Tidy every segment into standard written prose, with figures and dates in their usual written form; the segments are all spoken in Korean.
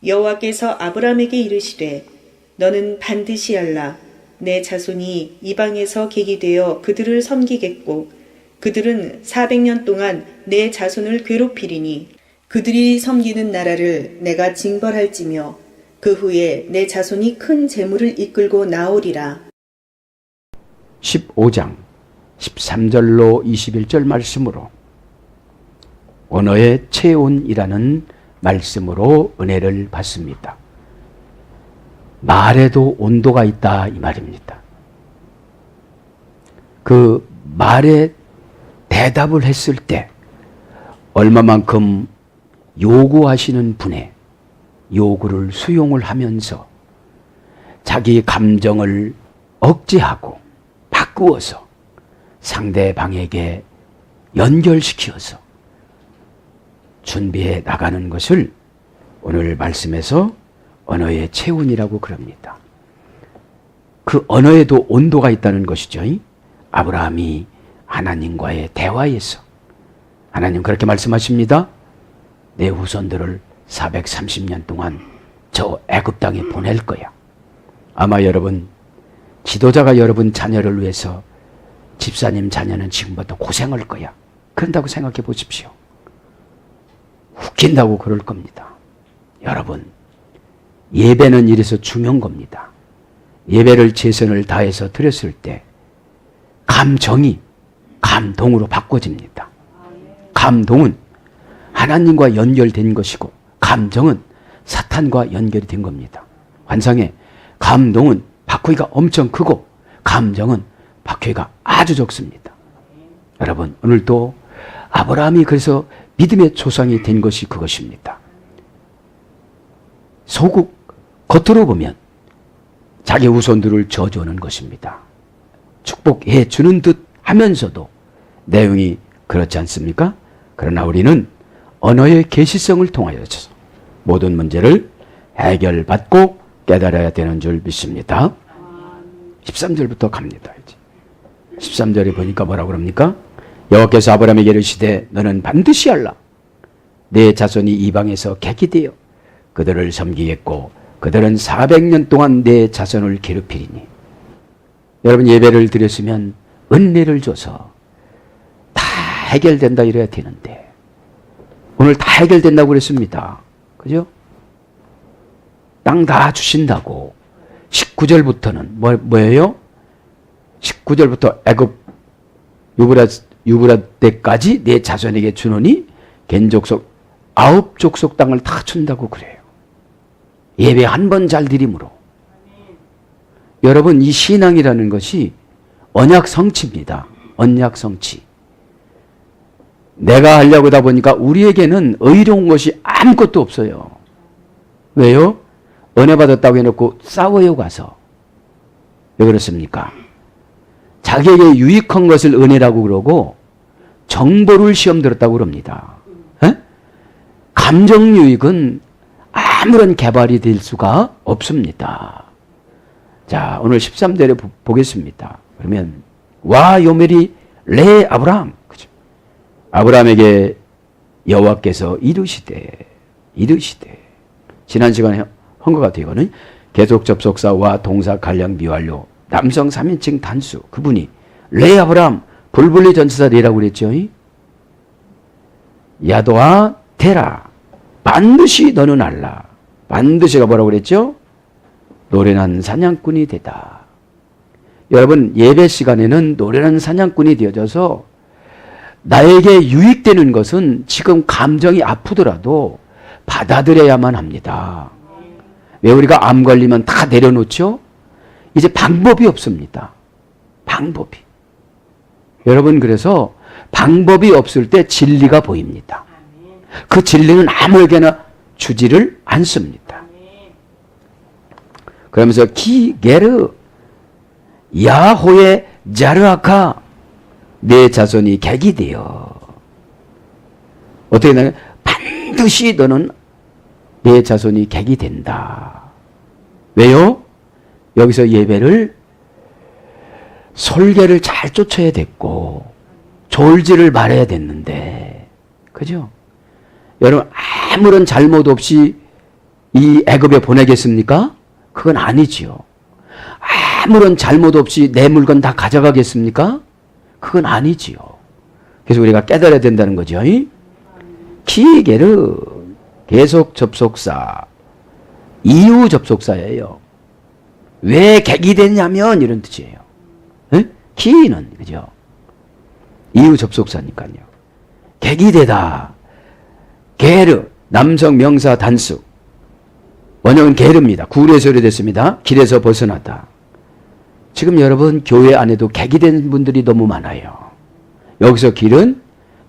여호와께서 아브라함에게 이르시되 너는 반드시 알라. 내 자손이 이방에서 객이 되어 그들을 섬기겠고 그들은 400년 동안 내 자손을 괴롭히리니 그들이 섬기는 나라를 내가 징벌할지며 그 후에 내 자손이 큰 재물을 이끌고 나오리라. 15장 13절로 21절 말씀으로 언어의 체온이라는 말씀으로 은혜를 받습니다. 말에도 온도가 있다 이 말입니다. 그 말에 대답을 했을 때 얼마만큼 요구하시는 분의 요구를 수용을 하면서 자기 감정을 억제하고 바꾸어서 상대방에게 연결시켜서 준비해 나가는 것을 오늘 말씀에서 언어의 체온이라고 그럽니다. 그 언어에도 온도가 있다는 것이죠. 아브라함이 하나님과의 대화에서 하나님 그렇게 말씀하십니다. 내 후손들을 430년 동안 저 애굽 땅에 보낼 거야. 아마 여러분 지도자가 여러분 자녀를 위해서 집사님 자녀는 지금부터 고생할 거야. 그런다고 생각해 보십시오. 웃긴다고 그럴 겁니다. 여러분 예배는 이래서 중요한 겁니다. 예배를 최선을 다해서 드렸을 때 감정이 감동으로 바꿔집니다. 감동은 하나님과 연결된 것이고 감정은 사탄과 연결이 된 겁니다. 환상에 감동은 바꾸기가 엄청 크고 감정은 바꾸기가 아주 적습니다. 여러분 오늘도 아브라함이 그래서 믿음의 조상이 된 것이 그것입니다. 소국 겉으로 보면 자기 후손들을 저주하는 것입니다. 축복해 주는 듯 하면서도 내용이 그렇지 않습니까? 그러나 우리는 언어의 계시성을 통하여서 모든 문제를 해결받고 깨달아야 되는 줄 믿습니다. 13절부터 갑니다. 13절에 보니까 뭐라고 그럽니까? 여호와께서 아브라함에게 이르시되 너는 반드시 알라. 내 자손이 이방에서 객이 되어 그들을 섬기겠고 그들은 400년 동안 내 자손을 괴롭히리니. 여러분 예배를 드렸으면 은혜를 줘서 다 해결된다 이래야 되는데 오늘 다 해결된다고 그랬습니다. 그죠? 땅 다 주신다고 19절부터는 뭐예요? 19절부터 애굽 유브라 때까지 내 자손에게 주노니 겐족속 9족속 땅을 다 준다고 그래요. 예배 한 번 잘 드림으로. 여러분 이 신앙이라는 것이 언약 성취입니다. 언약 성취. 내가 하려고 하다 보니까 우리에게는 의로운 것이 아무것도 없어요. 왜요? 은혜 받았다고 해놓고 싸워요 가서. 왜 그렇습니까? 자기에게 유익한 것을 은혜라고 그러고 정보를 시험 들었다고 그럽니다. 에? 감정 유익은 아무런 개발이 될 수가 없습니다. 자, 오늘 13절에 보겠습니다. 그러면 와 요멜이 레 아브라함. 그죠? 아브라함에게 여호와께서 이르시되 지난 시간에 한 것 같아요. 이거는 계속 접속사와 동사 관련 미완료 남성 3인칭 단수 그분이 레 아브라함 불불리 전치사 레라고 그랬죠. 야도아 테라 반드시 너는 알라. 반드시가 뭐라고 그랬죠? 노련한 사냥꾼이 되다. 여러분 예배 시간에는 노련한 사냥꾼이 되어져서 나에게 유익되는 것은 지금 감정이 아프더라도 받아들여야만 합니다. 왜 우리가 암 걸리면 다 내려놓죠? 이제 방법이 없습니다. 방법이. 여러분 그래서 방법이 없을 때 진리가 보입니다. 그 진리는 아무에게나 주지를 않습니다. 그러면서 기게르 야호의 자르아카 내 자손이 객이 되어 어떻게 되나요? 반드시 너는 내 자손이 객이 된다. 왜요? 여기서 예배를 설계를 잘 쫓아야 됐고 졸지를 말해야 됐는데 그죠? 여러분 아무런 잘못 없이 이 애굽에 보내겠습니까? 그건 아니지요. 아무런 잘못 없이 내 물건 다 가져가겠습니까? 그건 아니지요. 그래서 우리가 깨달아야 된다는 거죠. 키게르 계속 접속사, 이유 접속사예요. 왜 객이 됐냐면 이런 뜻이에요. 키는 그죠? 이유 접속사니까요. 객이 되다. 게르 남성 명사 단수. 원형은 게르입니다. 구례에서 됐습니다. 길에서 벗어나다. 지금 여러분 교회 안에도 객이 된 분들이 너무 많아요. 여기서 길은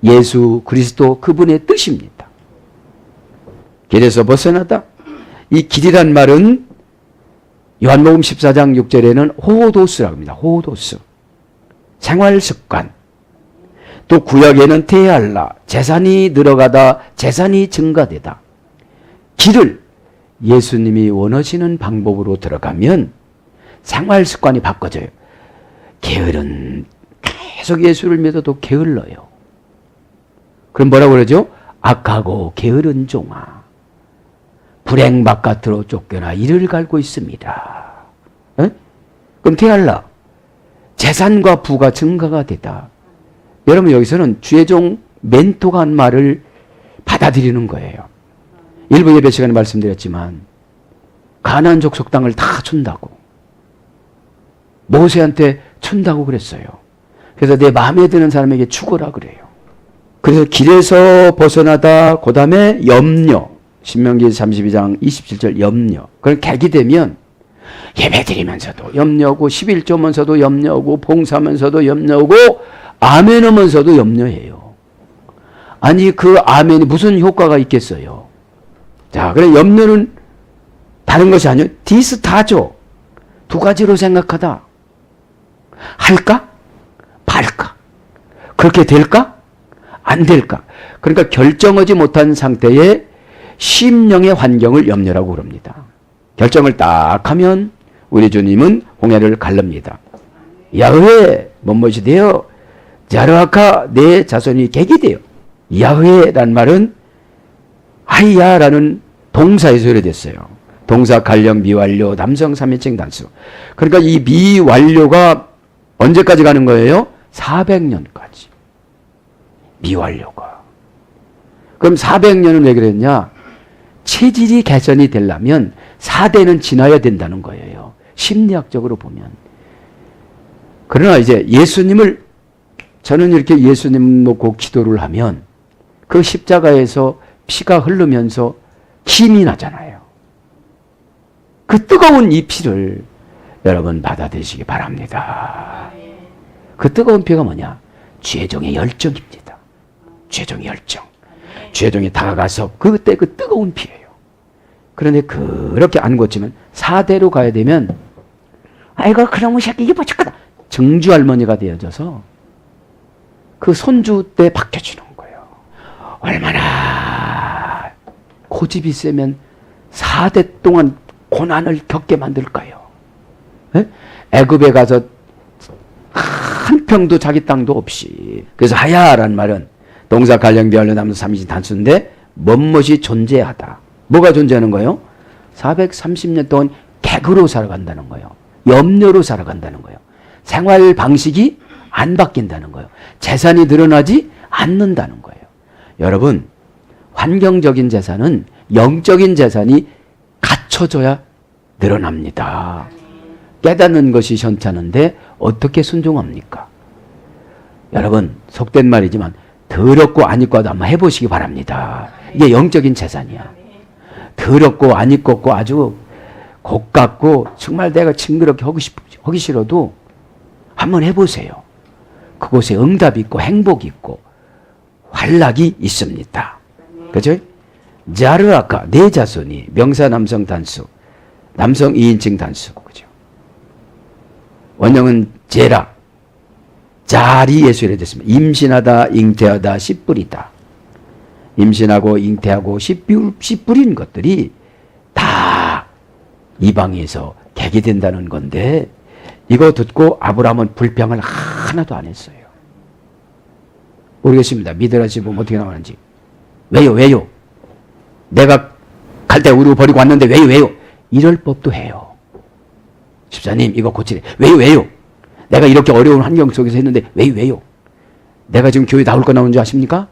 예수 그리스도 그분의 뜻입니다. 길에서 벗어나다. 이 길이란 말은 요한복음 14장 6절에는 호도스라고 합니다. 호도스. 생활습관. 또 구약에는 테알라. 재산이 늘어가다 재산이 증가되다. 길을 예수님이 원하시는 방법으로 들어가면 생활습관이 바꿔져요. 게으른 계속 예수를 믿어도 게을러요. 그럼 뭐라고 그러죠? 악하고 게으른 종아 불행 바깥으로 쫓겨나 이를 갈고 있습니다. 그럼 테알라 재산과 부가 증가가 되다. 여러분 여기서는 주의 종 멘토가 한 말을 받아들이는 거예요. 일부 예배 시간에 말씀드렸지만 가나안 족속 땅을 다 준다고 모세한테 준다고 그랬어요. 그래서 내 마음에 드는 사람에게 주거라 그래요. 그래서 길에서 벗어나다 그 다음에 염려 신명기 32장 27절 염려. 그걸 객이 되면 예배 드리면서도 염려하고 11조면서도 염려하고 봉사하면서도 염려하고 아멘 하면서도 염려해요. 아니 그 아멘이 무슨 효과가 있겠어요. 자, 그래 염려는 다른 것이 아니요. 디스타죠. 두 가지로 생각하다. 할까? 말까? 그렇게 될까? 안 될까? 그러니까 결정하지 못한 상태의 심령의 환경을 염려라고 그럽니다. 결정을 딱 하면 우리 주님은 홍해를 갈릅니다. 야훼 뭐뭇이 되어 자르아카 내 자손이 객이 되어. 야훼란 말은 하이야라는 동사에서 유래됐어요. 동사 갈령 미완료 남성 3인칭 단수. 그러니까 이 미완료가 언제까지 가는 거예요? 400년까지. 미완료가. 그럼 400년은 왜 그랬냐? 체질이 개선이 되려면 4대는 지나야 된다는 거예요. 심리학적으로 보면. 그러나 이제 예수님을 저는 이렇게 예수님 놓고 기도를 하면 그 십자가에서 피가 흐르면서 힘이 나잖아요. 그 뜨거운 이 피를 여러분 받아들이시기 바랍니다. 그 뜨거운 피가 뭐냐? 죄종의 열정입니다. 죄종의 열정. 죄종이 다가가서 그때 그 뜨거운 피예요. 그런데 그렇게 안 고치면 4대로 가야 되면 아이고 그놈의 새끼 이게 뭐지까다 정주 할머니가 되어져서 그 손주 때 바뀌어주는 거예요. 얼마나 고집이 세면 4대 동안 고난을 겪게 만들까요? 에? 애굽에 가서 한 평도 자기 땅도 없이. 그래서 하야라는 말은 동사 갈령 비할로 남는 3인칭 단수인데 뭔것이 존재하다. 뭐가 존재하는 거예요? 430년 동안 객으로 살아간다는 거예요. 염려로 살아간다는 거예요. 생활 방식이 안 바뀐다는 거예요. 재산이 늘어나지 않는다는 거예요. 여러분, 환경적인 재산은 영적인 재산이 갖춰져야 늘어납니다. 깨닫는 것이 현찮은데 어떻게 순종합니까? 여러분, 속된 말이지만 더럽고 안 입고도 한번 해보시기 바랍니다. 이게 영적인 재산이야. 더럽고 안 입고 아주 고깝고 정말 내가 징그럽게 하기 싫어도 한번 해보세요. 그곳에 응답이 있고 행복이 있고 환락이 있습니다. 그죠? 자르아카 내 자손이 명사 남성 단수 남성 2인칭 단수 그죠? 원형은 제라 자리 예수에 됐습니다. 임신하다 잉태하다 씨 뿌리다. 임신하고 잉태하고 씨 뿌린 것들이 다 이방에서 객이 된다는 건데 이거 듣고 아브라함은 불평을 하나도 안 했어요. 모르겠습니다. 미드라시 보면 어떻게 나오는지. 왜요? 내가 갈대 우르고 버리고 왔는데 왜요? 이럴 법도 해요. 집사님 이거 고치래. 왜요? 내가 이렇게 어려운 환경 속에서 했는데 왜요? 내가 지금 교회 나올 거 나온 줄 아십니까?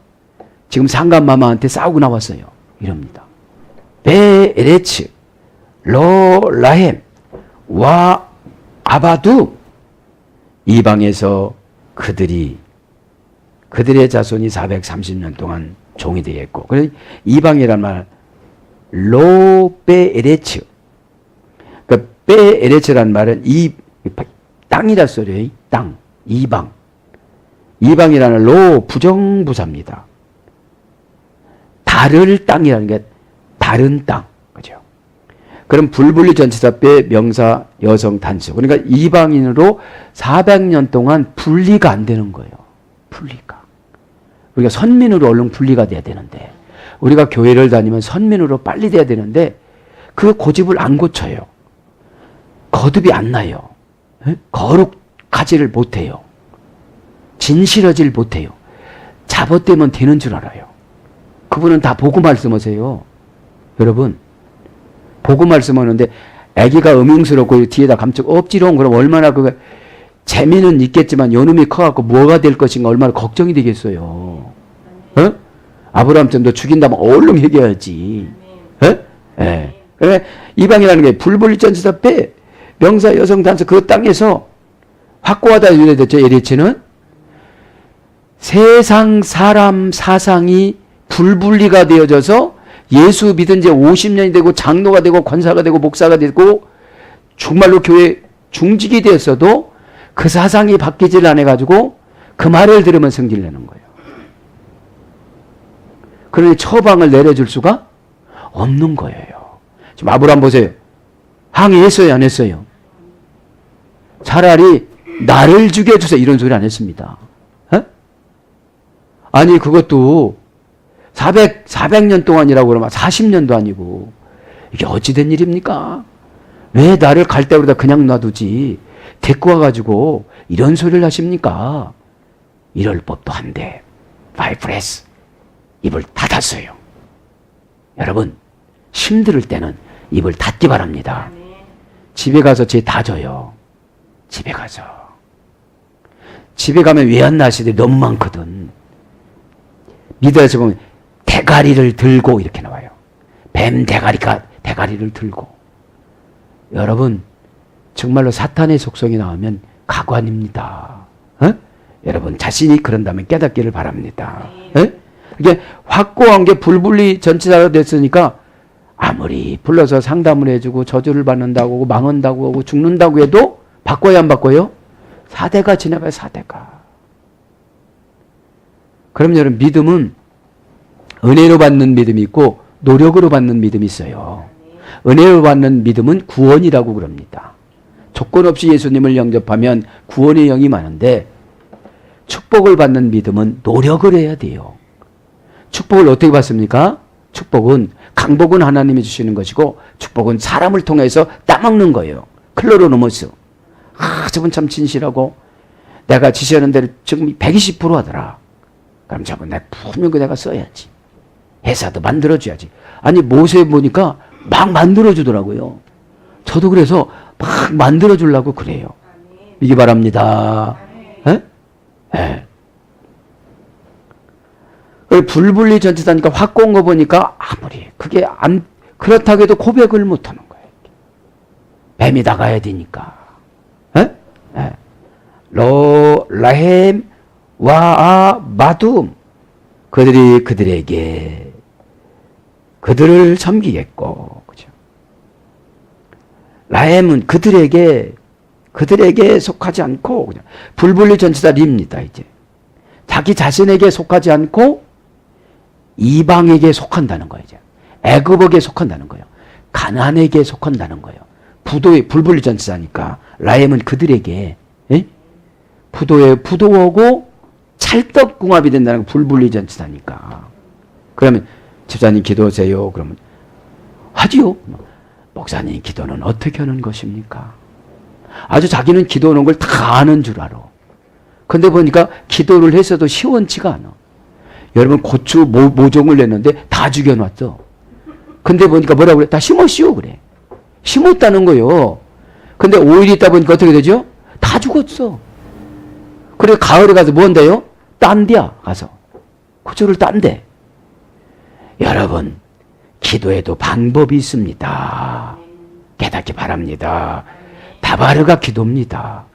지금 상간마마한테 싸우고 나왔어요. 이럽니다. 베에레츠 로 라헴 와 아바두 이방에서 그들의 자손이 430년 동안 종이 되었고, 그래서 이방이란 말 로베에레츠, 그 베에레츠란 말은 이 땅이라 소리예요. 땅, 이방. 이방이라는 로 부정부사입니다. 다를 땅이라는 게 다른 땅, 그죠? 그럼 불분리 전치사 빼 명사 여성 단수. 그러니까 이방인으로 400년 동안 분리가 안 되는 거예요. 분리가. 우리가 선민으로 얼른 분리가 돼야 되는데, 우리가 교회를 다니면 선민으로 빨리 돼야 되는데 그 고집을 안 고쳐요. 거듭이 안 나요. 거룩하지를 못해요. 진실하지를 못해요. 잡아떼면 되는 줄 알아요. 그분은 다 보고 말씀하세요. 여러분, 보고 말씀하는데 아기가 음흉스럽고 뒤에다 감추고 억지로 그럼 얼마나 그 재미는 있겠지만 요놈이 커갖고 뭐가 될 것인가 얼마나 걱정이 되겠어요. 어? 아브라함처럼 너 죽인다면 얼른 해결해야지. 예. 그래 이방이라는 게 불분리전치사 빼 명사 여성 단수 그 땅에서 확고하다 유래됐죠. 에레츠는 세상 사람 사상이 불분리가 되어져서 예수 믿은 지 50년이 되고 장로가 되고 권사가 되고 목사가 되고 정말로 교회 중직이 되었어도 그 사상이 바뀌질 않아가지고 그 말을 들으면 성질 내는 거예요. 그러니 처방을 내려줄 수가 없는 거예요. 지금 아브라함 보세요. 항의했어요, 안 했어요? 차라리 나를 죽여주세요. 이런 소리 안 했습니다. 에? 아니 그것도 400년 동안이라고 그러면 40년도 아니고 이게 어찌된 일입니까? 왜 나를 갈대로다 그냥 놔두지 데리고 와가지고 이런 소리를 하십니까? 이럴 법도 한데 바이브레스 입을 닫았어요. 여러분 힘들 때는 입을 닫기 바랍니다. 집에 가서 쟤 다져요. 집에 가서. 집에 가면 외환나시들이 너무 많거든. 미드에서 보면 대가리를 들고 이렇게 나와요. 뱀 대가리를 들고. 여러분 정말로 사탄의 속성이 나오면 가관입니다. 어? 여러분 자신이 그런다면 깨닫기를 바랍니다. 이게 확고한 게 불분리 전치사가 됐으니까 아무리 불러서 상담을 해주고 저주를 받는다고 하고 망한다고 하고 죽는다고 해도 바꿔야 안 바꿔요? 4대가 지나가요. 4대가. 그럼 여러분 믿음은 은혜로 받는 믿음이 있고 노력으로 받는 믿음이 있어요. 은혜로 받는 믿음은 구원이라고 그럽니다. 조건 없이 예수님을 영접하면 구원의 영이 많은데 축복을 받는 믿음은 노력을 해야 돼요. 축복을 어떻게 받습니까? 축복은 강복은 하나님이 주시는 것이고 축복은 사람을 통해서 따먹는 거예요. 클로로노모스. 저분 참 진실하고 내가 지시하는 대로 지금 120% 하더라. 그럼 저분 내가 분명 내가 써야지. 회사도 만들어줘야지. 아니 모세 보니까 막 만들어주더라고요. 저도 그래서 막 만들어주려고 그래요. 이기 바랍니다. 예? 예. 불분리 전치사니까 확고한 거 보니까 아무리 그게 안 그렇다고 해도 고백을 못하는 거예요. 뱀이 나가야 되니까. 예? 예. 로 라헴 와 마둠 그들이 그들에게 그들을 섬기겠고, 그죠? 라헴은 그들에게 속하지 않고 그냥 불분리 전치사 리입니다. 이제 자기 자신에게 속하지 않고 이방에게 속한다는 거예요. 이제 애굽에게 속한다는 거예요. 가나안에게 속한다는 거예요. 부도의 불분리 전치사니까 라헴은 그들에게 부도하고 찰떡궁합이 된다는 거 불분리 전치사니까. 그러면 집사님 기도하세요. 그러면 하지요. 목사님 기도는 어떻게 하는 것입니까? 아주 자기는 기도하는 걸 다 아는 줄 알아. 근데 보니까 기도를 했어도 시원치가 않아. 여러분 고추 모종을 냈는데 다 죽여놨어. 근데 보니까 뭐라고 그래? 다 심었시오 그래. 심었다는 거요. 근데 5일 있다 보니까 어떻게 되죠? 다 죽었어. 그래 가을에 가서 뭐 한대요? 딴대야 가서. 구조를 딴대. 여러분 기도에도 방법이 있습니다. 깨닫기 바랍니다. 다바르가 기도입니다.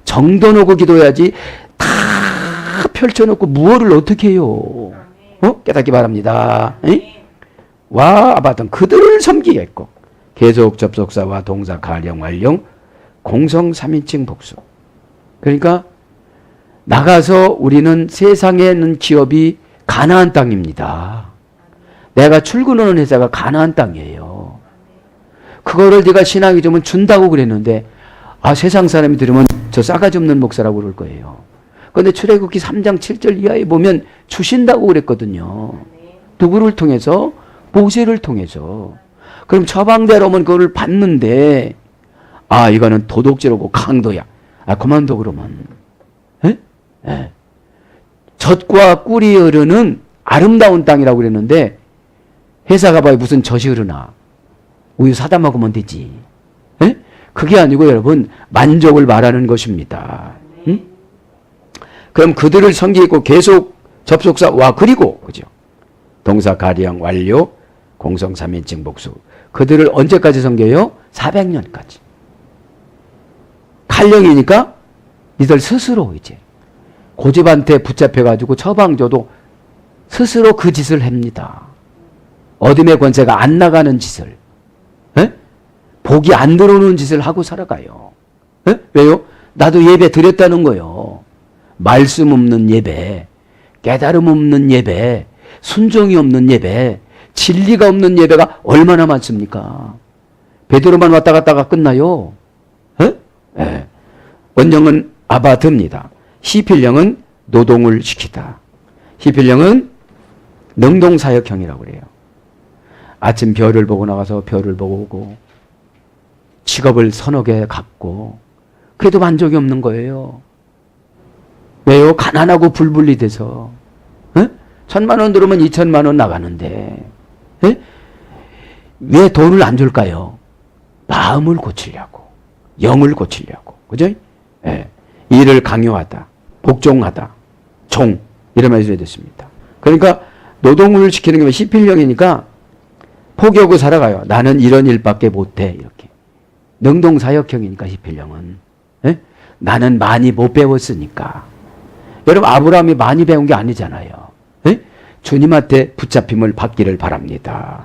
정도 놓고 기도해야지 다 펼쳐놓고 무엇을 어떻게 해요? 깨닫기 바랍니다. 와 아바든 그들을 섬기겠고 계속 접속사와 동사 가령 완령 공성 3인칭 복수. 그러니까 나가서 우리는 세상에 있는 기업이 가나안 땅입니다. 내가 출근하는 회사가 가나안 땅이에요. 그거를 네가 신앙이 좀 준다고 그랬는데 세상 사람이 들으면 저 싸가지 없는 목사라고 그럴 거예요. 그런데 출애굽기 3장 7절 이하에 보면 주신다고 그랬거든요. 누구를 통해서? 모세를 통해서. 그럼 처방대로 오면 그거를 받는데 이거는 도덕질하고 강도야. 그만둬 그러면. 예. 젖과 꿀이 흐르는 아름다운 땅이라고 그랬는데 회사 가봐야 무슨 젖이 흐르나. 우유 사다 먹으면 되지. 예? 그게 아니고 여러분 만족을 말하는 것입니다. 응? 그럼 그들을 섬기고 계속 접속사 와 그리고 그죠? 동사 가령 완료 공성 3인칭 복수. 그들을 언제까지 섬겨요? 400년까지. 칼령이니까 니들 스스로 이제 고집한테 붙잡혀가지고 처방줘도 스스로 그 짓을 합니다. 어둠의 권세가 안 나가는 짓을. 에? 복이 안 들어오는 짓을 하고 살아가요. 에? 왜요? 나도 예배 드렸다는 거요. 말씀 없는 예배, 깨달음 없는 예배, 순종이 없는 예배, 진리가 없는 예배가 얼마나 많습니까? 베드로만 왔다 갔다가 끝나요. 에? 에. 원령은 아바드입니다. 시필령은 노동을 시키다. 시필령은 능동사역형이라고 그래요. 아침 별을 보고 나가서 별을 보고 오고 직업을 서너 개 갖고 그래도 만족이 없는 거예요. 왜요? 가난하고 불분리 돼서. 1,000만 원 들으면 2,000만 원 나가는데 왜 돈을 안 줄까요? 마음을 고치려고, 영을 고치려고. 그죠? 일을 강요하다, 복종하다, 종 이런 말이 됐습니다. 그러니까 노동을 시키는 게 시필령이니까 포기하고 살아가요. 나는 이런 일밖에 못해 이렇게. 능동사역형이니까 시필령은. 나는 많이 못 배웠으니까. 여러분 아브라함이 많이 배운 게 아니잖아요. 주님한테 붙잡힘을 받기를 바랍니다.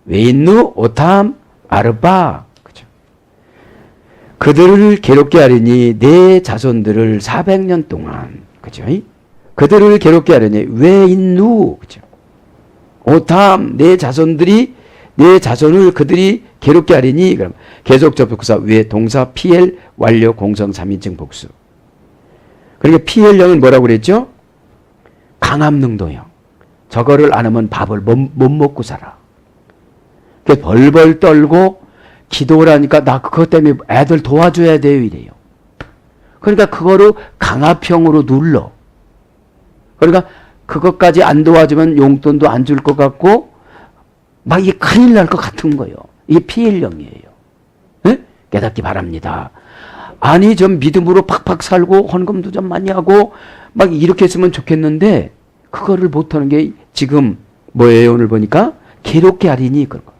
웨인누 오탐 아르바. 그죠? 그들을 괴롭게 하리니 내 자손들을 400년 동안. 그죠? 그들을 괴롭게 하리니 웨인누. 그죠? 오탐 내 자손들이 내 자손을 그들이 괴롭게 하리니 그럼 계속 접속사 왜 동사 PL 완료 공성 3인칭 복수. 그러니까 PL형은 뭐라고 그랬죠? 강압능동형. 저거를 안 하면 밥을 못 먹고 살아. 벌벌 떨고 기도를 하니까 나 그것 때문에 애들 도와줘야 돼요 이래요. 그러니까 그거를 강압형으로 눌러. 그러니까 그것까지 안 도와주면 용돈도 안 줄 것 같고 막 이게 큰일 날 것 같은 거예요. 이게 PL형이에요. 깨닫기 바랍니다. 아니 좀 믿음으로 팍팍 살고 헌금도 좀 많이 하고 막 이렇게 했으면 좋겠는데 그거를 못하는 게 지금 뭐예요? 오늘 보니까 괴롭게 하리니 그런 거.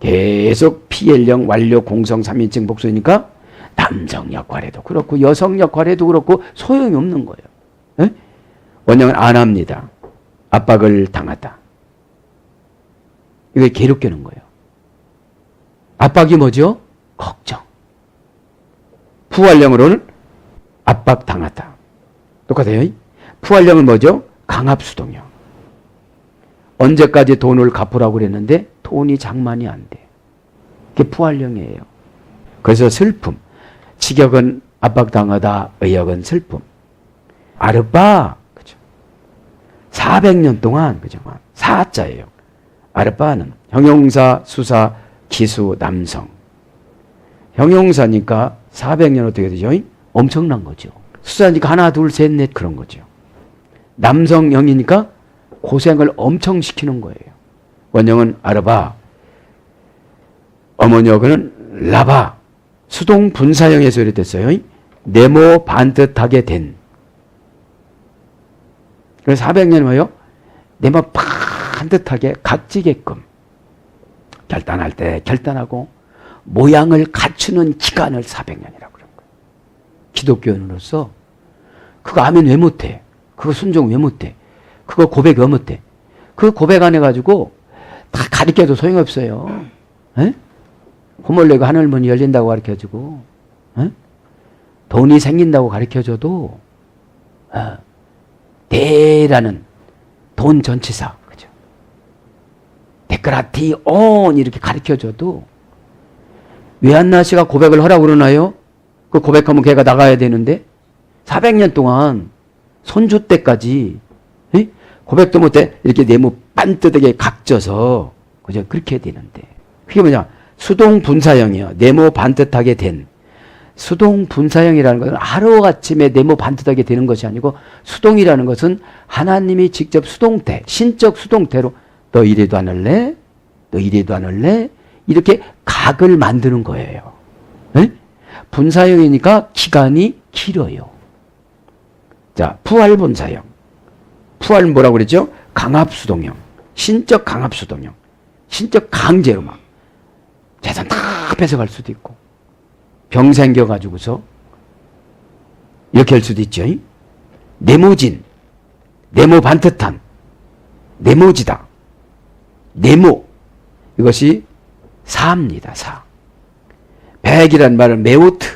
계속 PL형 완료 공성 3인칭 복수니까 남성 역할에도 그렇고 여성 역할에도 그렇고 소용이 없는 거예요. 원형은 안 합니다. 압박을 당하다. 이게 괴롭게 하는 거예요. 압박이 뭐죠? 걱정. 부활령으로는 압박당하다. 똑같아요. 부활령은 뭐죠? 강압수동형. 언제까지 돈을 갚으라고 그랬는데 돈이 장만이 안 돼. 그게 부활령이에요. 그래서 슬픔. 직역은 압박당하다, 의역은 슬픔. 아르바, 그죠? 400년 동안, 그죠? 사자예요. 아르바는 형용사, 수사, 기수, 남성. 형용사니까 400년 어떻게 되죠? 엄청난 거죠. 수사니까 하나, 둘, 셋, 넷 그런 거죠. 남성형이니까 고생을 엄청 시키는 거예요. 원형은 아르바, 어머니어그는 라바, 수동 분사형에서 이렇게 됐어요. 네모 반듯하게 된. 그래서 400년은 뭐예요? 네모 반듯하게 각지게끔 결단할 때 결단하고 모양을 갖추는 기간을 400년이라고 그런 거예요. 기독교인으로서 그거 아멘 왜 못해? 그거 순종 왜 못해? 그거 고백 왜 못해? 그 고백 안 해가지고 다 가르쳐도 소용없어요. 에? 호몰레가 하늘문이 열린다고 가르쳐주고, 에? 돈이 생긴다고 가르쳐줘도 대라는 돈 전치사, 그죠? 데크라티온 이렇게 가르쳐줘도 외한나 씨가 고백을 하라고 그러나요? 그 고백하면 걔가 나가야 되는데 400년 동안 손주 때까지 에? 고백도 못해 이렇게 네모 반듯하게 각져서 그죠? 그렇게 해야 되는데 그게 뭐냐? 수동 분사형이요. 네모 반듯하게 된. 수동 분사형이라는 것은 하루아침에 네모 반듯하게 되는 것이 아니고 수동이라는 것은 하나님이 직접 수동태, 신적 수동태로 너 이래도 안 할래? 너 이래도 안 할래? 이렇게 각을 만드는 거예요. 네? 분사형이니까 기간이 길어요. 자, 부활분사형. 부활 뭐라고 그랬죠? 강압수동형. 신적 강압수동형. 신적 강제로 막 재산 다 뺏어갈 수도 있고 병 생겨가지고서 이렇게 할 수도 있죠. 네모진, 네모 반듯한, 네모지다, 네모 이것이 사입니다. 사. 백이란 말은 메우트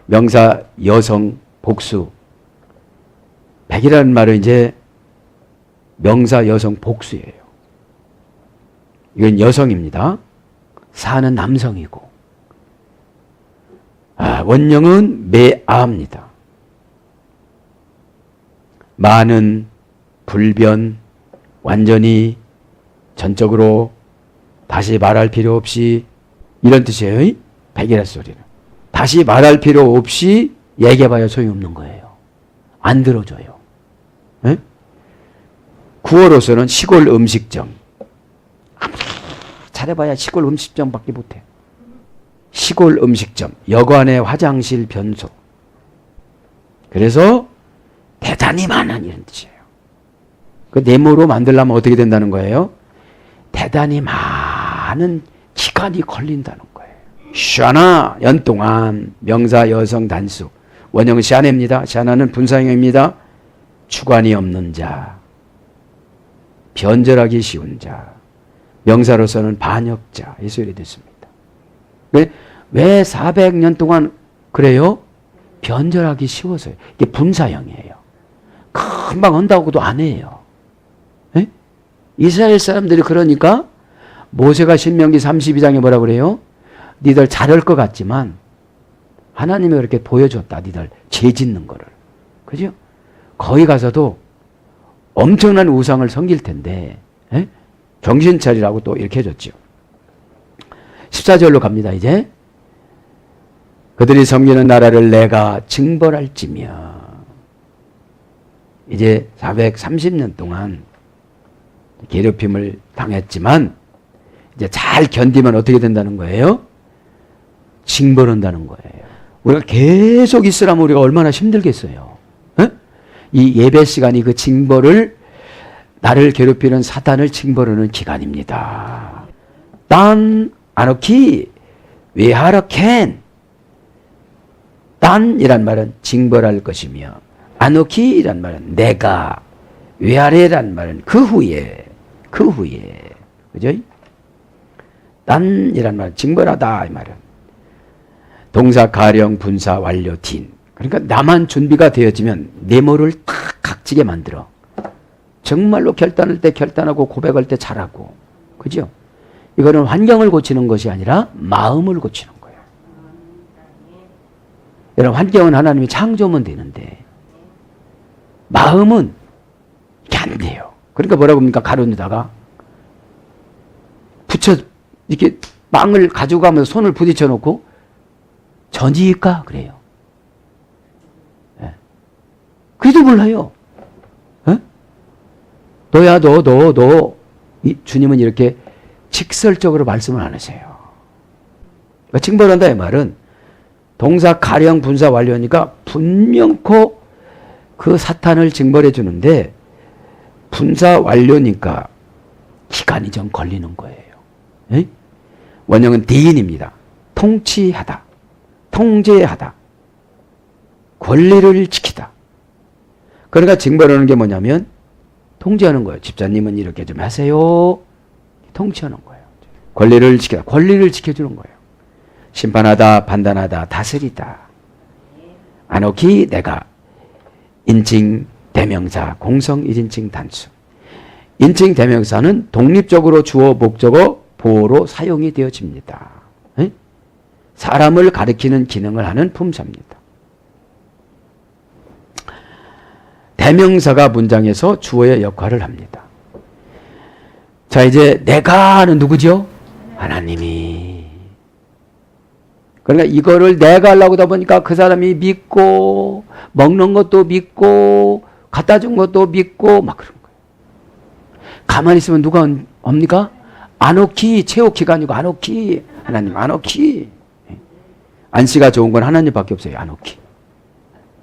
명사 여성 복수 백이라는 말은 이제 명사 여성 복수예요. 이건 여성입니다. 사는 남성이고 원형은 매아입니다. 많은 불변 완전히 전적으로 다시 말할 필요 없이 이런 뜻이에요. 백이라 소리는 다시 말할 필요 없이 얘기해봐야 소용없는 거예요. 안 들어줘요. 에? 구어로서는 시골 음식점 아무리 잘해봐야 시골 음식점밖에 못해. 시골 음식점, 여관의 화장실 변소. 그래서 대단히 많은 이런 뜻이에요. 그 네모로 만들려면 어떻게 된다는 거예요? 대단히 많은 기간이 걸린다는 거예요. 샤나 연 동안 명사 여성 단수 원형은 샤네입니다. 샤나는 분사형입니다. 주관이 없는 자, 변절하기 쉬운 자, 명사로서는 반역자 이 소리 됐습니다. 왜 400년 동안 그래요? 변절하기 쉬워서요. 이게 분사형이에요. 금방 한다고도 안 해요. 에? 이스라엘 사람들이 그러니까 모세가 신명기 32장에 뭐라 그래요? 니들 잘할 것 같지만 하나님이 그렇게 보여줬다. 니들 죄 짓는 거를. 그죠? 거기 가서도 엄청난 우상을 섬길 텐데 에? 정신 차리라고 또 이렇게 해줬죠. 14절로 갑니다. 이제 그들이 섬기는 나라를 내가 징벌할지며 이제 430년 동안 괴롭힘을 당했지만 이제 잘 견디면 어떻게 된다는 거예요? 징벌한다는 거예요. 우리가 계속 있으라면 우리가 얼마나 힘들겠어요. 에? 이 예배 시간이 그 징벌을 나를 괴롭히는 사탄을 징벌하는 기간입니다. 딴 아노키 외하라켄 딴이란 말은 징벌할 것이며 아노키란 말은 내가 외하레란 말은 그 후에 그죠? 딴이란 말은 징벌하다 이 말은 동사 가령 분사 완료 딘 그러니까 나만 준비가 되어지면 네모를 탁 각지게 만들어 정말로 결단할 때 결단하고 고백할 때 잘하고 그죠? 이거는 환경을 고치는 것이 아니라 마음을 고치는 거예요. 여러분 환경은 하나님이 창조하면 되는데 마음은 이게 안 돼요. 그러니까 뭐라고 합니까? 가루에다가 붙여 이렇게 빵을 가지고 가면서 손을 부딪혀 놓고 전이일까? 그래요. 네. 그래도 몰라요. 네? 너야 너 주님은 이렇게 직설적으로 말씀을 안 하세요. 그러니까 징벌한다 이 말은 동사 가령 분사 완료니까 분명코 그 사탄을 징벌해 주는데 분사 완료니까 기간이 좀 걸리는 거예요. 에? 원형은 대인입니다. 통치하다, 통제하다, 권리를 지키다. 그러니까 징벌하는 게 뭐냐면 통제하는 거예요. 집사님은 이렇게 좀 하세요. 통치하는 거예요. 권리를 지키다, 권리를 지켜주는 거예요. 심판하다, 판단하다, 다스리다. 안옥히 내가 인칭, 대명사, 공성, 일인칭, 단수. 인칭, 대명사는 독립적으로 주어, 목적어, 보어로 사용이 되어집니다. 에? 사람을 가리키는 기능을 하는 품사입니다. 대명사가 문장에서 주어의 역할을 합니다. 자, 이제 내가는 누구죠? 하나님이. 그러니까 이거를 내가 하려고 하다 보니까 그 사람이 믿고 먹는 것도 믿고 갖다 준 것도 믿고 막 그런 거예요. 가만히 있으면 누가 옵니까? 안오키, 채오키가 아니고 안오키. 하나님 안오키. 안씨가 좋은 건 하나님밖에 없어요. 안오키.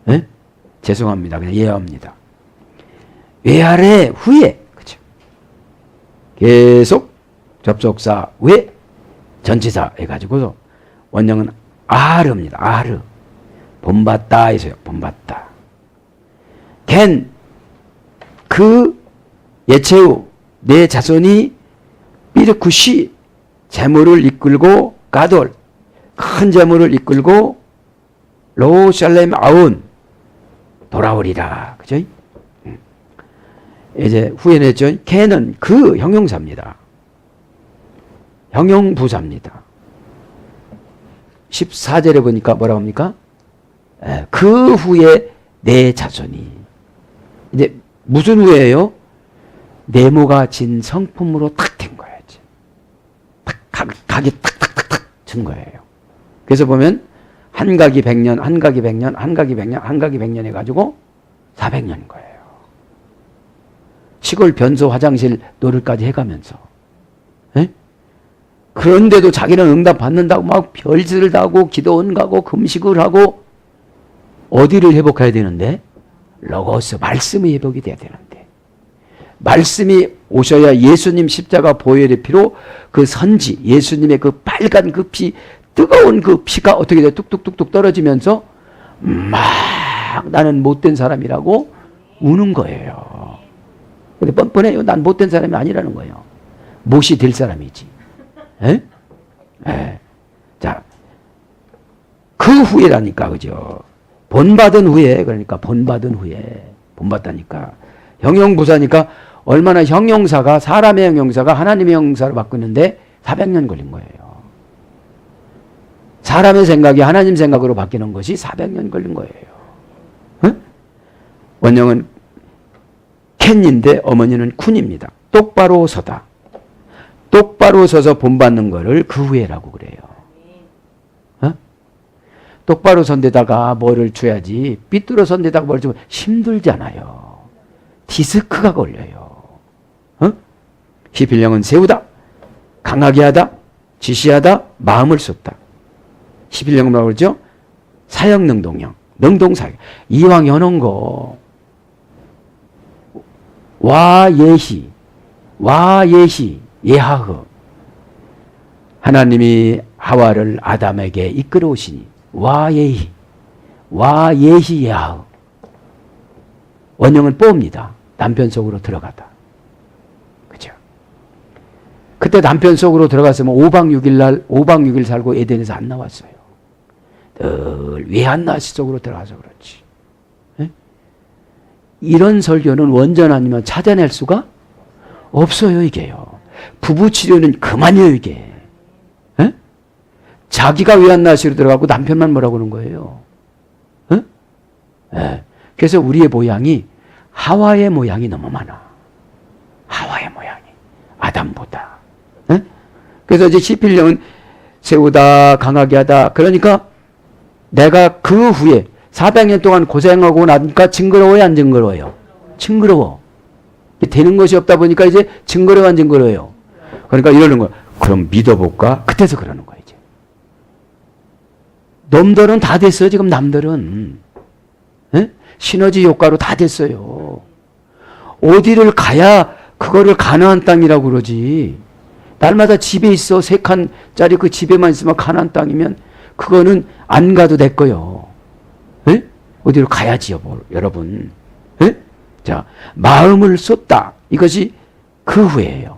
네? 죄송합니다. 그냥 이해합니다. 외아래 후에 그렇죠. 계속 접속사 왜 전치사 해가지고서 원형은 아르입니다. 아르. 본받다 해서요. 본받다. 겐 그 예체후 내 자손이 삐르쿠시 재물을 이끌고 가돌 큰 재물을 이끌고 로샬렘 아운 돌아오리라. 그죠? 이제 후에 냈죠. 걔는 그 형용사입니다. 형용부사입니다. 14절에 보니까 뭐라고 합니까? 그 후에 내 자손이. 이제 무슨 후에요? 네모가 진 성품으로 탁 된 거예요. 각이 탁탁탁탁 친 거예요. 그래서 보면 한각이 100년, 한각이 100년, 한각이 100년, 한각이 100년 해가지고 400년인 거예요. 시골 변소 화장실 노릇까지 해가면서. 에? 그런데도 자기는 응답 받는다고 막 별짓을 하고 기도원 가고 금식을 하고 어디를 회복해야 되는데? 로고스, 말씀의 회복이 돼야 되는데. 말씀이 오셔야 예수님 십자가 보혈의 피로 그 선지, 예수님의 그 빨간 그 피, 뜨거운 그 피가 어떻게 돼? 뚝뚝뚝뚝 떨어지면서 막 나는 못된 사람이라고 우는 거예요. 근데 뻔뻔해요. 난 못된 사람이 아니라는 거예요. 못이 될 사람이지. 에? 에. 자, 그 후에라니까, 그죠? 본받은 후에, 그러니까 본받은 후에, 본받다니까. 형용부사니까 얼마나 형용사가, 사람의 형용사가 하나님의 형용사로 바꾸는데 400년 걸린 거예요. 사람의 생각이 하나님 생각으로 바뀌는 것이 400년 걸린 거예요. 응? 원형은 캔인데 어머니는 쿤입니다. 똑바로 서다. 똑바로 서서 본받는 거를 그 후에라고 그래요. 어? 똑바로 선 데다가 뭐를 줘야지 삐뚤어 선 데다가 뭘 주면 힘들잖아요. 디스크가 걸려요. 어? 히필령은 세우다, 강하게 하다, 지시하다, 마음을 쏟다. 히필령은 뭐라고 그러죠? 사형능동형, 능동사형. 이왕 여는 거 와예히, 와예히, 예하흐. 하나님이 하와를 아담에게 이끌어 오시니 와예히, 와예히 예하흐. 원형은 뽀입니다. 남편 속으로 들어가다. 그죠? 그때 남편 속으로 들어갔으면 5박 6일 날, 5박 6일 살고 에덴에서 안 나왔어요. 늘 외한나시 속으로 들어가서 그렇지. 에? 이런 설교는 원전 아니면 찾아낼 수가 없어요, 이게요. 부부 치료는 그만이에요, 이게. 에? 자기가 외한나시로 들어가고 남편만 뭐라고 하는 거예요. 에? 에. 그래서 우리의 모양이 하와의 모양이 너무 많아. 하와의 모양이 아담보다. 에? 그래서 이제 시필령은 세우다, 강하게 하다. 그러니까 내가 그 후에 400년 동안 고생하고 나니까 징그러워요, 안 징그러워요? 징그러워. 되는 것이 없다 보니까 이제 증거로만 증거로요. 그러니까 이러는 거야. 그럼 믿어볼까? 그때서 그러는 거야, 이제. 놈들은 다 됐어요, 지금 남들은. 에? 시너지 효과로 다 됐어요. 어디를 가야 그거를 가나안 땅이라고 그러지. 날마다 집에 있어, 3칸짜리 그 집에만 있으면 가나안 땅이면 그거는 안 가도 될 거요. 에? 어디로 가야지, 여러분. 에? 자, 마음을 쏟다. 이것이 그 후에예요.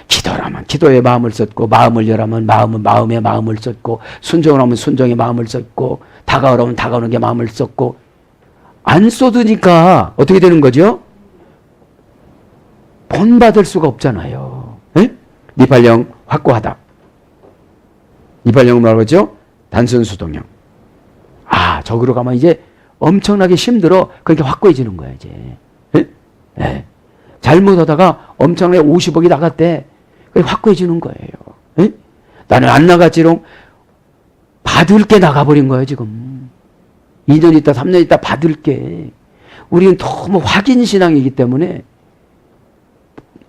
기도라면 기도에 마음을 쏟고, 마음을 열하면 마음에 마음을 쏟고, 순종을 하면 순종에 마음을 쏟고, 다가오라면 다가오는 게 마음을 쏟고, 안 쏟으니까 어떻게 되는 거죠? 본받을 수가 없잖아요. 에? 니팔령 확고하다. 니팔령은 뭐라고 했죠? 단순 수동형. 아, 저기로 가면 이제 엄청나게 힘들어. 그렇게 확고해지는 거야, 이제. 에? 에. 잘못하다가 엄청나게 50억이 나갔대. 확고해지는 거예요. 에? 나는 안 나갔지롱. 받을 게 나가버린 거예요, 지금. 2년 있다, 3년 있다 받을 게. 우리는 너무 확인신앙이기 때문에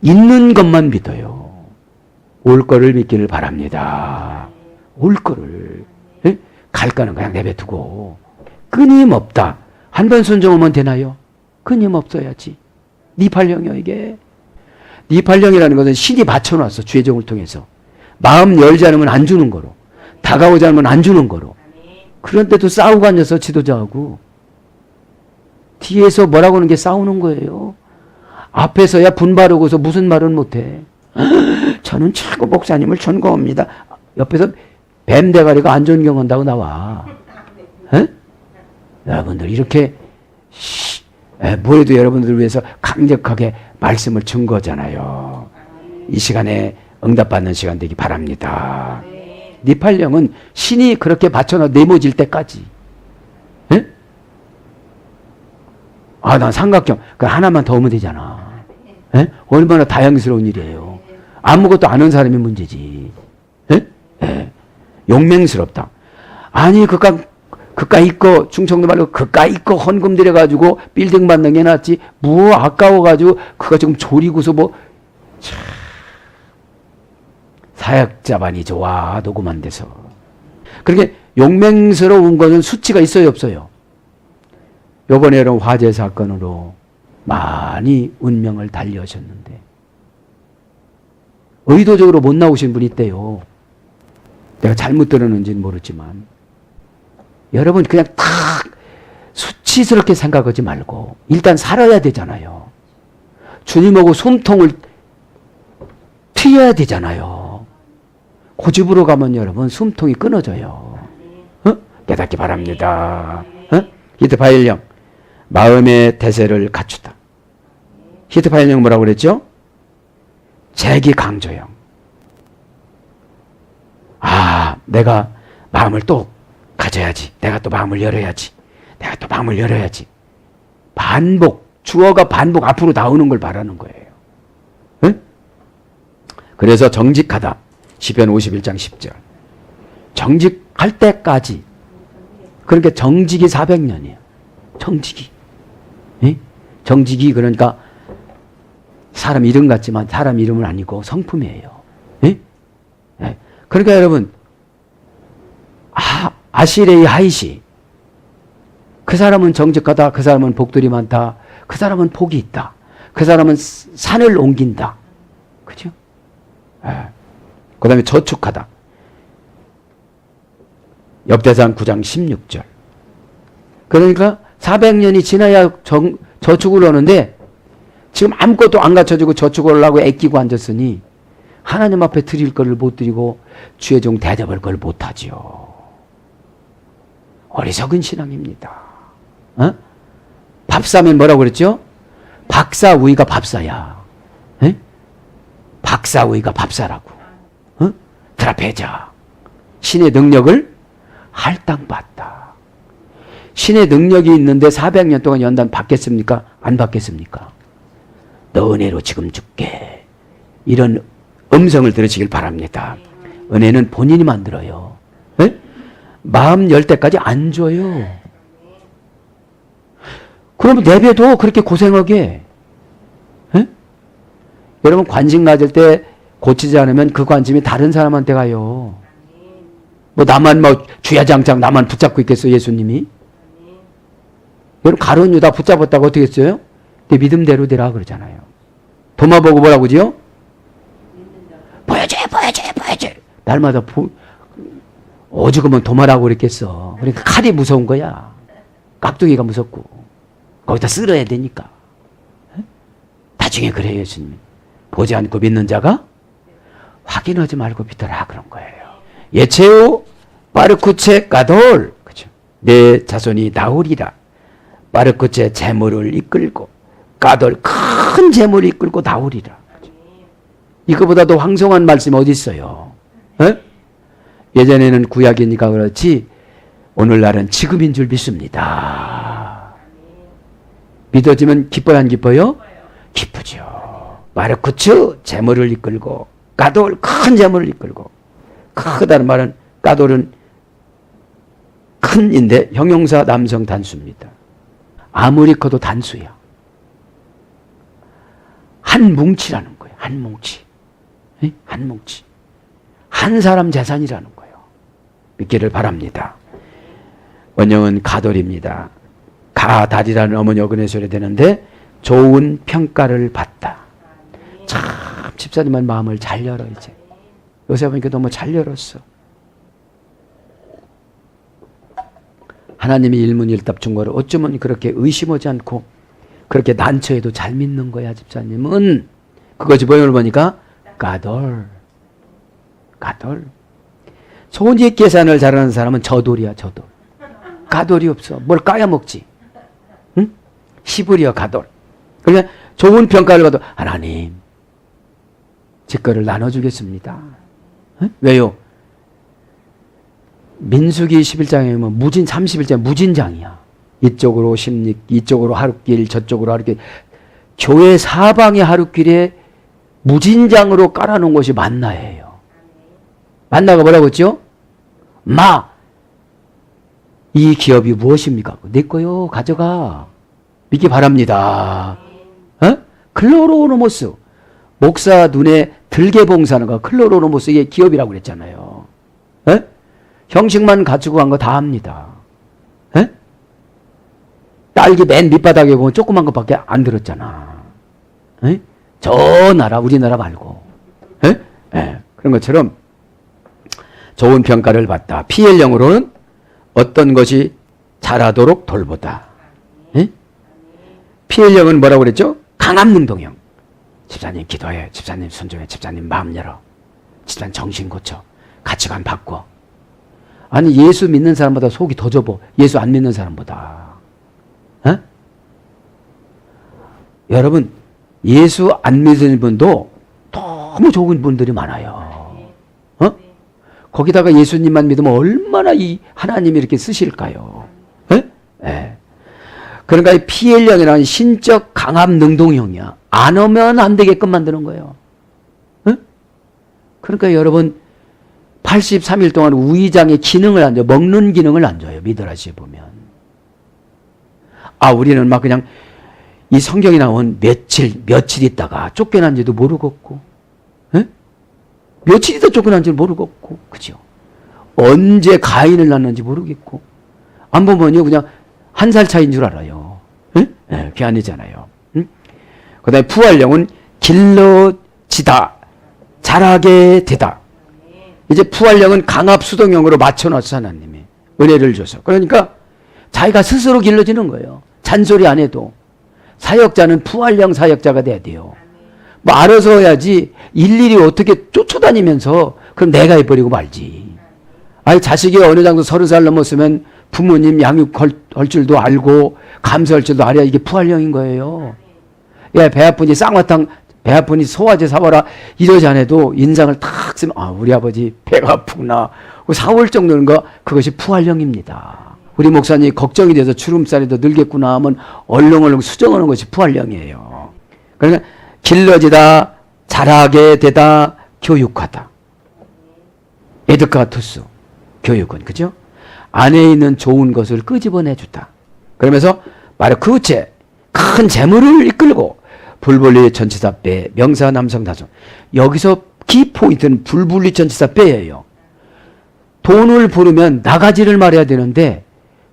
있는 것만 믿어요. 올 거를 믿기를 바랍니다. 올 거를. 에? 갈 거는 그냥 내뱉고. 끊임없다. 한 번 순종하면 되나요? 끊임없어야지. 니팔령이요, 이게. 니팔령이라는 것은 신이 받쳐놨어, 주의종을 통해서. 마음 열지 않으면 안 주는 거로. 다가오지 않으면 안 주는 거로. 그런데도 싸우고 앉아서 지도자하고. 뒤에서 뭐라고 하는 게 싸우는 거예요. 앞에서야 분바르고서 무슨 말은 못해. 저는 최고 목사님을 존경합니다. 옆에서 뱀 대가리가 안 존경한다고 나와. 에? 여러분들 이렇게 뭐해도 여러분들을 위해서 강력하게 말씀을 준 거잖아요. 이 시간에 응답받는 시간 되기 바랍니다. 니팔령은 신이 그렇게 받쳐놔 네모질 때까지. 에? 아, 난 삼각형. 그 하나만 더 오면 되잖아. 에? 얼마나 다양스러운 일이에요. 아무것도 아는 사람이 문제지. 에? 에. 용맹스럽다. 아니, 그까 있고, 충청도 말로 그까 있고 헌금 들여가지고 빌딩 받는 게 낫지. 뭐 아까워가지고 그거 지금 조리고서 뭐. 참. 사약자반이 좋아, 녹음한 데서. 그렇게 용맹스러운 거는 수치가 있어요, 없어요? 요번에 이런 화재 사건으로 많이 운명을 달리하셨는데 의도적으로 못 나오신 분이 있대요. 내가 잘못 들었는지는 모르지만 여러분 그냥 탁 수치스럽게 생각하지 말고 일단 살아야 되잖아요. 주님하고 숨통을 튀어야 되잖아요. 고집으로 가면 여러분 숨통이 끊어져요. 어? 깨닫기 바랍니다. 어? 히트파일령 마음의 대세를 갖추다. 히트파일령 뭐라고 그랬죠? 재기 강조형. 아, 내가 마음을 또 가져야지. 내가 또 마음을 열어야지. 내가 또 마음을 열어야지. 반복, 주어가 반복 앞으로 나오는 걸 바라는 거예요. 응? 그래서 정직하다. 시편 51장 10절. 정직할 때까지. 그러니까 정직이 400년이에요. 정직이. 예? 정직이 그러니까 사람 이름 같지만 사람 이름은 아니고 성품이에요. 예? 예. 그러니까 여러분 아시레이 하이시 그 사람은 정직하다. 그 사람은 복들이 많다. 그 사람은 복이 있다. 그 사람은 산을 옮긴다. 그죠? 예. 그 다음에 저축하다. 역대상 9장 16절. 그러니까 400년이 지나야 저축을 하는데 지금 아무것도 안 갖춰지고 저축을 하려고 애끼고 앉았으니 하나님 앞에 드릴 것을 못 드리고 주의 종 대접할 걸 못하지요. 어리석은 신앙입니다. 어? 밥사면 뭐라고 그랬죠? 박사우이가 밥사야. 에? 박사우이가 밥사라고. 어? 드라페자. 신의 능력을 할당받다. 신의 능력이 있는데 400년 동안 연단 받겠습니까? 안 받겠습니까? 너 은혜로 지금 줄게. 이런 음성을 들으시길 바랍니다. 은혜는 본인이 만들어요. 에? 마음 열 때까지 안 줘요. 그러면 내배도 그렇게 고생하게. 에? 여러분 관심 가질 때 고치지 않으면 그 관심이 다른 사람한테 가요. 뭐 나만 뭐 주야장창 나만 붙잡고 있겠어 예수님이? 여러분 가룟 유다 붙잡았다고 어떻게 했어요? 내 믿음대로 되라 그러잖아요. 도마 보고 뭐라고 그러지요? 보여줘. 날마다 오죽하면 도마라고 그랬겠어. 그러니까 칼이 무서운 거야. 깍두기가 무섭고 거기다 쓸어야 되니까. 나중에 그래요 예수님. 보지 않고 믿는 자가 확인하지 말고 믿어라 그런 거예요. 예체오 바르쿠체 가돌, 그죠? 내 자손이 나오리라. 바르쿠체 재물을 이끌고 가돌 큰 재물을 이끌고 나오리라. 그죠? 이거보다 더 황송한 말씀이 어디 있어요? 에? 예전에는 구약이니까 그렇지 오늘날은 지금인 줄 믿습니다. 믿어지면 기뻐요 안 기뻐요? 기쁘죠. 바르쿠츠 재물을 이끌고 가돌 큰 재물을 이끌고. 크다는 말은 가돌은 큰인데 형용사 남성 단수입니다. 아무리 커도 단수야. 한 뭉치라는 거예요. 한 뭉치. 한 뭉치. 한 사람 재산이라는 거예요. 믿기를 바랍니다. 원형은 가돌입니다. 가달이라는 어머니 어근의 소리 되는데 좋은 평가를 받다. 참 집사님은 마음을 잘 열어 이제. 요새 보니까 너무 잘 열었어. 하나님이 일문일답 준 거를 어쩌면 그렇게 의심하지 않고 그렇게 난처해도 잘 믿는 거야 집사님은. 그것이 뭐예요 보니까 가돌. 손익 계산을 잘하는 사람은 저돌이야 저돌. 가돌이 없어. 뭘 까야 먹지. 응? 시부리어 가돌. 그러니까 좋은 평가를 받아 하나님 제 거를 나눠주겠습니다. 응? 왜요? 민수기 11장에 보면 무진 31장 무진장이야. 이쪽으로 십릭, 이쪽으로 하룻길, 저쪽으로 하룻길. 교회 사방의 하룻길에 무진장으로 깔아놓은 것이 만나예요. 만나가 뭐라고 했죠? 이 기업이 무엇입니까? 내 거요. 가져가. 믿기 바랍니다. 어? 클로로노모스. 목사 눈에 들게 봉사하는 거 클로로노모스 이게 기업이라고 그랬잖아요. 에? 형식만 갖추고 간 거 다 합니다. 에? 딸기 맨 밑바닥에 보면 조그만 것밖에 안 들었잖아. 에? 저 나라 우리나라 말고. 에? 에. 그런 것처럼 좋은 평가를 받다. PL형으로는 어떤 것이 잘하도록 돌보다. 에? PL형은 뭐라고 그랬죠? 강압능동형. 집사님 기도해. 집사님 순종해. 집사님 마음 열어. 집사님 정신 고쳐. 가치관 바꿔. 아니 예수 믿는 사람보다 속이 더 좁어. 예수 안 믿는 사람보다. 에? 여러분 예수 안 믿는 분도 너무 좋은 분들이 많아요. 거기다가 예수님만 믿으면 얼마나 이 하나님이 이렇게 쓰실까요? 에? 에. 그러니까 이 PL형이라는 신적 강압 능동형이야. 안 오면 안 되게끔 만드는 거예요. 에? 그러니까 여러분 83일 동안 우의장의 기능을 안 줘요. 먹는 기능을 안 줘요. 미드라시에 보면. 우리는 막 그냥 이 성경이 나온 며칠 있다가 쫓겨난지도 모르겠고, 에? 며칠 있다 쫓겨난지도 모르겠고, 그죠? 언제 가인을 낳는지 모르겠고, 안 보면요, 그냥 한 살 차이인 줄 알아요. 에? 에, 그게 아니잖아요. 응? 그 다음에 부활령은 길러지다, 자라게 되다. 이제 부활령은 강압수동형으로 맞춰놨어, 하나님이. 은혜를 줘서. 그러니까 자기가 스스로 길러지는 거예요. 잔소리 안 해도. 사역자는 부활령 사역자가 돼야 돼요. 뭐 알아서 해야지 일일이 어떻게 쫓아다니면서 그럼 내가 해버리고 말지. 자식이 어느 정도 30살 넘었으면 부모님 양육할 줄도 알고 감사할 줄도 알아야 이게 부활령인 거예요. 야, 배 아프니 쌍화탕, 배 아프니 소화제 사와라 이러지 않아도 인상을 탁 쓰면 우리 아버지 배가 아프구나 사올 정도는 거 그것이 부활령입니다. 우리 목사님이 걱정이 돼서 주름살이 더 늘겠구나 하면 얼렁얼렁 수정하는 것이 부활령이에요. 그러니까 길러지다, 자라게 되다, 교육하다. 에드카투스, 교육은 그죠? 안에 있는 좋은 것을 끄집어내주다. 그러면서 바로 그우체 큰 재물을 이끌고 불분리 전치사 빼, 명사 남성 다소. 여기서 키포인트는 불분리 전치사 빼예요. 돈을 부르면 나가지를 말해야 되는데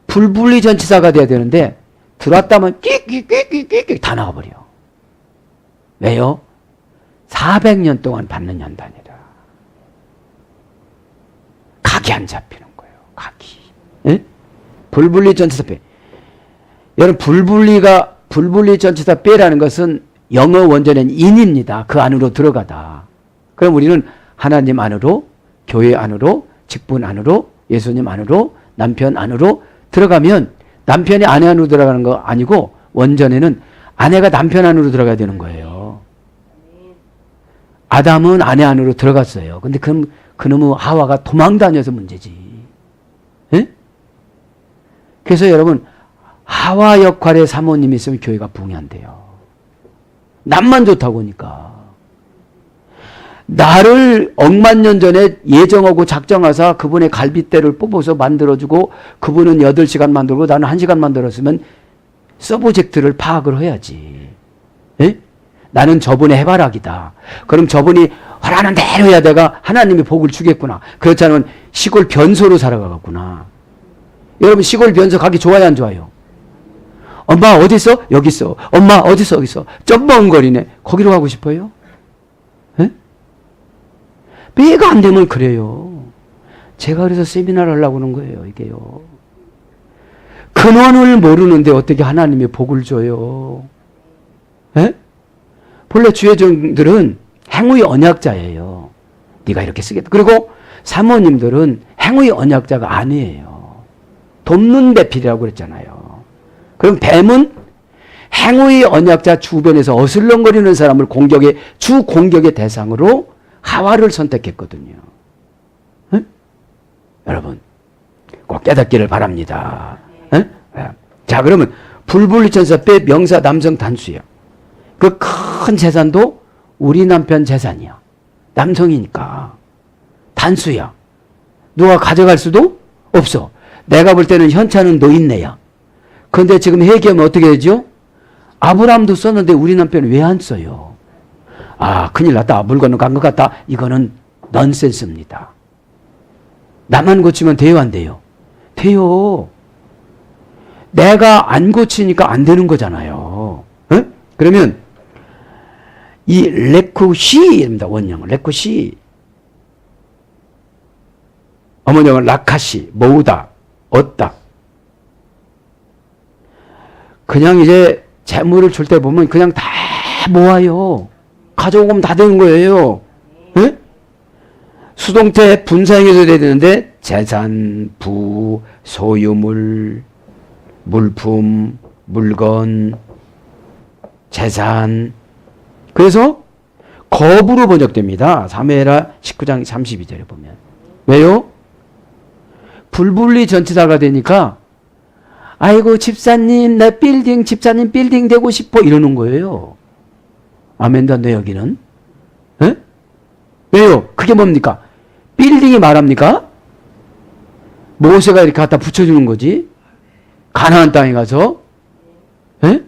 불분리 전치사가 돼야 되는데 들어왔다면 끽끽끽끽끽 다 나가버려. 왜요? 400년 동안 받는 연단이라. 각이 안 잡히는 거예요. 각이. 예? 불분리 전치사 빼. 여러분 불분리 전치사 빼라는 것은 영어 원전은 인입니다. 그 안으로 들어가다. 그럼 우리는 하나님 안으로, 교회 안으로, 직분 안으로, 예수님 안으로, 남편 안으로 들어가면 남편이 아내 안으로 들어가는 거 아니고 원전에는 아내가 남편 안으로 들어가야 되는 거예요. 아담은 아내 안으로 들어갔어요. 근데 그놈의 하와가 도망다녀서 문제지. 예? 그래서 여러분 하와 역할의 사모님이 있으면 교회가 부흥이 안 돼요. 남만 좋다고 하니까. 나를 억만 년 전에 예정하고 작정하사 그분의 갈빗대를 뽑아서 만들어주고 그분은 8시간 만들고 나는 1시간 만들었으면 서브젝트를 파악을 해야지. 예? 나는 저분의 해바라기다. 그럼 저분이 하라는 대로 해야 내가 하나님이 복을 주겠구나. 그렇지 않으면 시골 변소로 살아가겠구나. 여러분 시골 변소 가기 좋아요 안 좋아요? 엄마 어디 있어? 여기 있어. 엄마 어디 있어? 여기 있어. 쩍벙거리네. 거기로 가고 싶어요? 예? 배가 안 되면 그래요. 제가 그래서 세미나를 하려고 하는 거예요. 이게요. 근원을 모르는데 어떻게 하나님이 복을 줘요? 예? 본래 주의 종들은 행위의 언약자예요. 네가 이렇게 쓰겠다. 그리고 사모님들은 행위의 언약자가 아니에요. 돕는 배필이라고 그랬잖아요. 그럼 뱀은 행위의 언약자 주변에서 어슬렁거리는 사람을 주 공격의 대상으로 하와를 선택했거든요. 에? 여러분 꼭 깨닫기를 바랍니다. 에? 자 그러면 불분리천사 빼 명사 남성 단수예요. 그 큰 재산도 우리 남편 재산이야. 남성이니까 단수야. 누가 가져갈 수도 없어. 내가 볼 때는 현차는 노인네야. 그런데 지금 회개하면 어떻게 되죠? 아브라함도 썼는데 우리 남편은 왜 안 써요? 아 큰일 났다. 물건은 간 것 같다. 이거는 넌센스입니다. 나만 고치면 돼요 안 돼요? 돼요. 내가 안 고치니까 안 되는 거잖아요. 에? 그러면 이 레쿠시입니다. 원형 레쿠시. 어머니형은 라카시 모으다 얻다. 그냥 이제 재물을 줄 때 보면 그냥 다 모아요. 가져오면 다 되는 거예요. 에? 수동태 분사형에서 돼야 되는데 재산, 부, 소유물, 물품, 물건, 재산. 그래서 겁으로 번역됩니다. 사무엘하 19장 32절에 보면. 왜요? 불분리 전치사가 되니까 아이고 집사님 내 집사님 빌딩 되고 싶어 이러는 거예요. 아멘단데 여기는. 에? 왜요? 그게 뭡니까? 빌딩이 말합니까? 모세가 이렇게 갖다 붙여주는 거지. 가나안 땅에 가서. 에?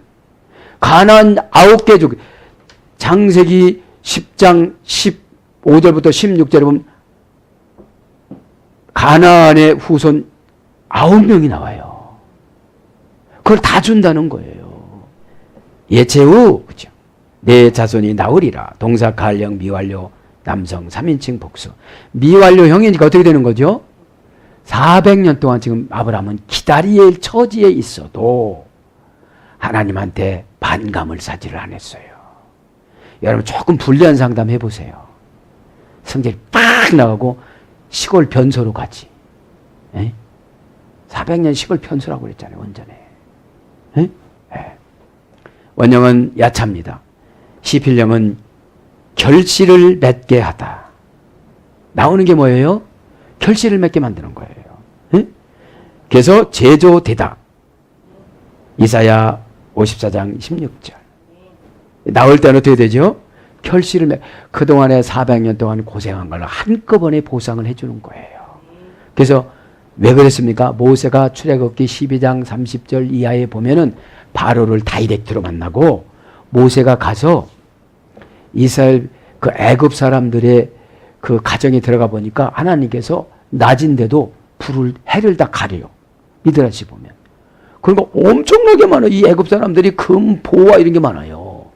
가나안 9개 족. 창세기 10장 15절부터 16절에 보면 가나안의 후손 9명이 나와요. 그걸 다 준다는 거예요. 예체후 그죠? 내 자손이 나으리라. 동사 가을형 미완료 남성 3인칭 복수. 미완료형이니까 어떻게 되는 거죠? 400년 동안 지금 아브라함은 기다릴 처지에 있어도 하나님한테 반감을 사지를 안 했어요. 여러분 조금 불리한 상담 해보세요. 성질이 빡 나가고 시골 변소로 가지. 에? 400년 시골 변소라고 그랬잖아요. 원전에. 에? 에. 원형은 야차입니다. 시필령은 결실을 맺게 하다. 나오는 게 뭐예요? 결실을 맺게 만드는 거예요. 에? 그래서 제조되다. 이사야 54장 16절. 나올 때는 어떻게 되죠? 결실을 그동안에 400년 동안 고생한 걸 한꺼번에 보상을 해주는 거예요. 그래서 왜 그랬습니까? 모세가 출애굽기 12장 30절 이하에 보면은 바로를 다이렉트로 만나고 모세가 가서 이스라엘 그 애굽 사람들의 그 가정에 들어가 보니까 하나님께서 낮인데도 해를 다 가려요. 미드라시 보면. 그러니까 엄청나게 많아요. 이 애굽 사람들이 금, 보화 이런 게 많아요.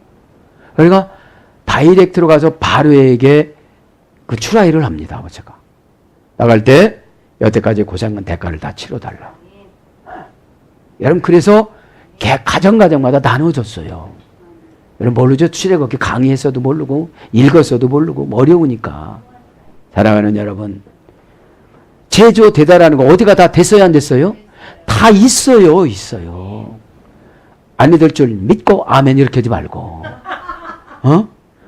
그러니까 다이렉트로 가서 바로에게 그 출하일을 합니다. 모세가. 나갈 때 여태까지 고생한 대가를 다 치러달라. 여러분 그래서 가정마다 나눠줬어요. 여러분 모르죠? 출애굽기 강의했어도 모르고 읽었어도 모르고 어려우니까. 사랑하는 여러분, 제조 대다라는 거 어디가 다 됐어요 안 됐어요? 다 있어요. 안 믿을 줄 믿고 아멘 이렇게 하지 말고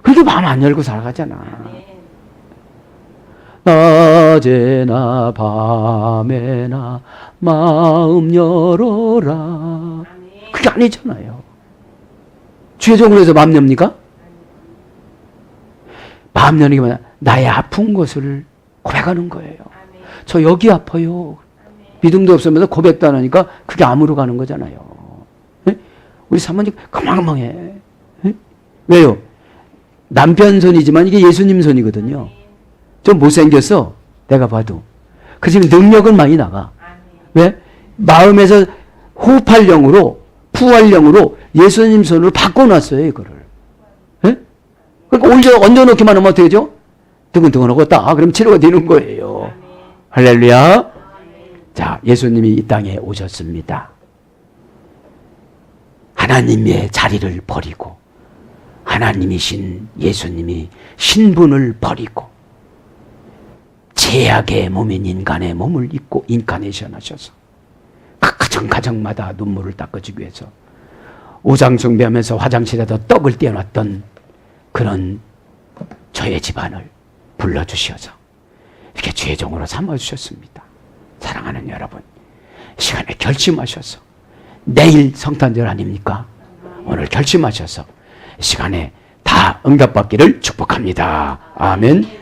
그렇게 마음 안 열고 살아가잖아. 낮에나 밤에나 마음 열어라. 그게 아니잖아요. 죄종으로 해서 마음 엽니까? 마음 여는 게 뭐냐? 나의 아픈 것을 고백하는 거예요. 저 여기 아파요. 믿음도 없으면서 고백도 안 하니까 그게 암으로 가는 거잖아요. 네? 우리 사모님 금방금방해. 네? 왜요? 남편 손이지만 이게 예수님 손이거든요. 좀 못생겼어. 내가 봐도. 그 지금 능력은 많이 나가. 왜? 마음에서 호흡할령으로 푸활령으로 예수님 손으로 바꿔놨어요. 이거를. 네? 그러니까 얹어놓기만 하면 어떻게 되죠? 뜨근뜨근하고 딱 그럼 치료가 되는 거예요. 할렐루야. 자, 예수님이 이 땅에 오셨습니다. 하나님의 자리를 버리고 하나님이신 예수님이 신분을 버리고 죄악의 몸인 인간의 몸을 입고 인카네이션 하셔서 각 가정마다 눈물을 닦아주기 위해서 우상숭배하면서 화장실에다 떡을 떼어놨던 그런 저의 집안을 불러주셔서 이렇게 죄종으로 삼아주셨습니다. 사랑하는 여러분, 이 시간에 결심하셔서 내일 성탄절 아닙니까? 오늘 결심하셔서 이 시간에 다 응답받기를 축복합니다. 아멘.